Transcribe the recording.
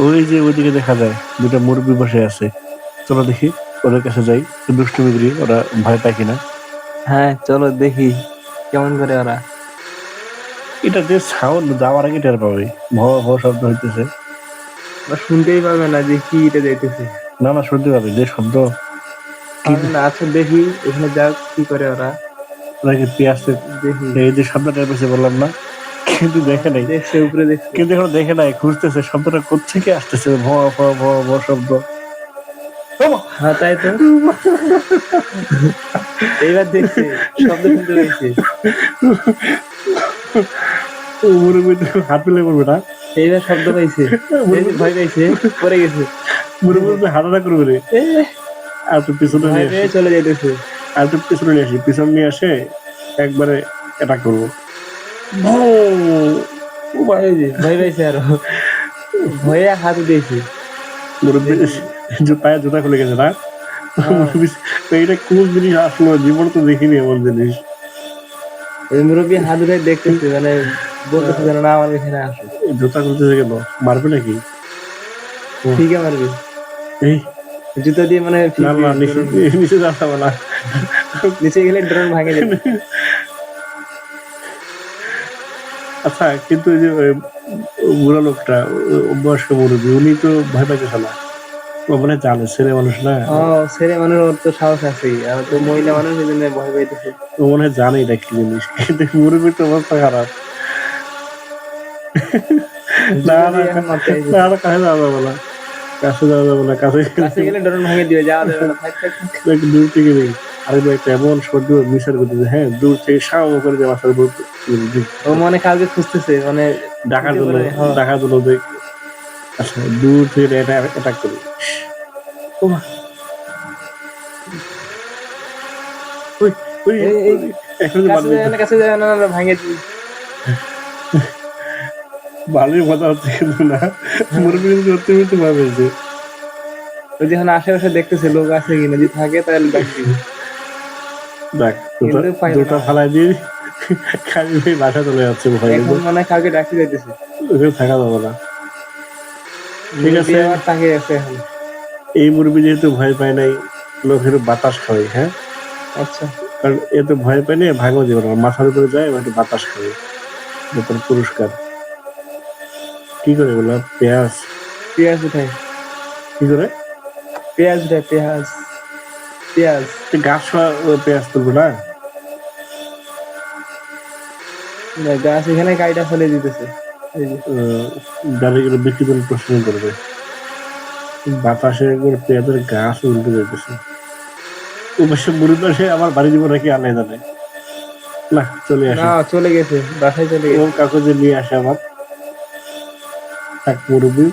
ওই যে ওইদিকে দেখা যায় দুটা মুরগি বসে আছে, চলো দেখি ওদের কাছে যাই, দুষ্টুমি করি, ওরা ভয় পায় কিনা। হ্যাঁ চলো দেখি কেমন করে ওরা। এটা যে সাউন্ড যাওয়ার আগে টের পাবে, ভ ভ শব্দ হইতেছে। ওরা শুনতেই পাবে না যে কি এটা যাইতেছে। না না, শুনতে পাবে যে শব্দ। কি পাবে না, আচ্ছা দেখি এখানে যাক কি করে ওরা। ওরা কি পেঁয়াজ, দেখি। এই যে শব্দটা টের পেয়েছে বললাম না, কিন্তু দেখে নাই, দেখছে উপরে দেখছে। কিন্তু এখন দেখে নাই, খুঁজতেছে শব্দটা কোত্থেকে আসতেছে, ভ ভ ভ ভ শব্দ। হ্যাঁ তাই তো, এইবার দেখছে, শব্দ শুনতে পেয়েছে। মুরগি হাত পেলে পড়বে না, এইবার শব্দ পাইছে, এই যে ভয় পাইছে, পড়ে গেছে। মুরগি হাঁটাটা করবে রে। এ, আর তো পিছনে ভয় নিয়ে পেয়ে আসি, চলে যাইতেছে। আর তো পিছনে নিয়ে আসি, পিছন নিয়ে আসে একবারে অ্যাটাক করবো। এই যে ভয় পাইছে আরো, ভয়ে হাত দিয়েছে। মুরব্বী পায়ে জুতা খুলে গেছে না। মুরব্বি, এইটা কোন জিনিস আসলো, জীবন তো দেখিনি এমন জিনিস। ওই মুরব্বী হাত উঠে দেখতেছে, মানে বলতেছে যেন না আমার এখানে আসো। জুতা খুলতেছে কেন, মারবে নাকি? ঠিকই মারবে, এই জুতা দিয়ে মানে না না, নিচে নিচে যাবে না। নিচে গেলে ড্রোন ভাঙে যাবে। আচ্ছা, কিন্তু ওই যে বুড়া লোকটা, বয়স্ক মুরব্বী, উনি তো ভয় পাইতেছে না, ও মানে জানে ছেলে মানুষ না, ও ছেলে মানুষ, ওর তো সাহস আছেই, আর তো মহিলা মানুষ এই জন্য ভয় পাইতেছে। ও মনে হয় জানে এটা কি জিনিস, কিন্তু মুরব্বীর তো অবস্থা খারাপ। না জুতা না দিয়ে এখন মারতে আইছে। না, কাছে যাওয়া যাবে না, কাছে যাওয়া যাবে না, কাছে কাছে গেলে ড্রোন ভাঙে দিবে, যাওয়া যাবে না, থাক থাক থাক। দেখ দূর থেকে নেই। আরেকবার একটা এমন সর্দি মিশার করতেছে, হ্যাঁ দূর থেকে সাম করে যে মাথার উপর ও মানে কাউকে খুঁজতেছে, মানে ডাকার জন্য, হ্যাঁ। ডাকার জন্য দেখ। আচ্ছা, দূর থেকে এটা অ্যাটাক করি। ও মা, ওই ওই এই এই এখন যে কাছে যাবে না, কাছে যাবে না, না, ভাঙে দিবি। ভালোই মজা হচ্ছে কিন্তু না, মুরগি কিন্তু করতে করতে ভাবে যে ওই যে এখন আশেপাশে দেখতেছে লোক আছে কিনা, যদি থাকে তাহলে ডাক দিবি। দেখ দুটা, কিন্তু পাইলো দুটা না, ফালাই দিয়ে খালি ভাই বাসা চলে যাচ্ছে ভয়, এখন মানে কাউকে ডাকতে যাইতেছে। ওখানে থাকা যাবে না। ঠিক আছে, মুরব্বি আবার তাকিয়ে আছে এখন। এই মুরগি যেহেতু ভয় পায় নাই, লোকের বাতাস খাওয়াই, হ্যাঁ, আচ্ছা কারণ এ তো ভয় পায় না, ভাগও জীবন মাথার উপরে যায়, এবার একটু বাতাস খাবে, তার পুরস্কার। কি করে বললো, পেঁয়াজ পেঁয়াজ উঠাই, কি করে, পেঁয়াজ উঠাই, পেঁয়াজ পেঁয়াজ। গাছ পেঁয়াজ তুলবো না, না, গাছ এখানে কাইটা ফেলে দিতেছে, এই যে। গাড়িগুলো বিক্রি করে প্রশ্ন করবে, বাতাসে একবার পেঁয়াজের গাছ উল্টে যাইতেছে। ও পাশে মুড়ি পাশে আমার বাড়ি জীবন নাকি আলাই জানে না, চলে না আসে, চলে গেছে, বাসায় চলে ও গেছে। কাগজে নিয়ে আসে আমার, এক মুরব্বী